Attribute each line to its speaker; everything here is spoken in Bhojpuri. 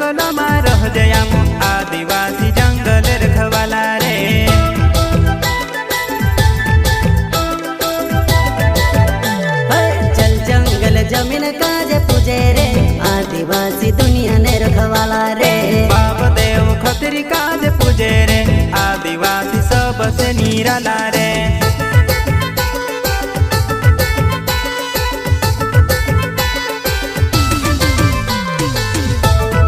Speaker 1: जंगलમાં રહજે આમ आदिवासी जंगल रखवाला रे।
Speaker 2: चल जंगल जमीन काजे पूजे रे आदिवासी दुनिया ने रखवाला रे।
Speaker 1: बाप देव खतरी काजे पूजे रे आदिवासी सबसे निराला रे।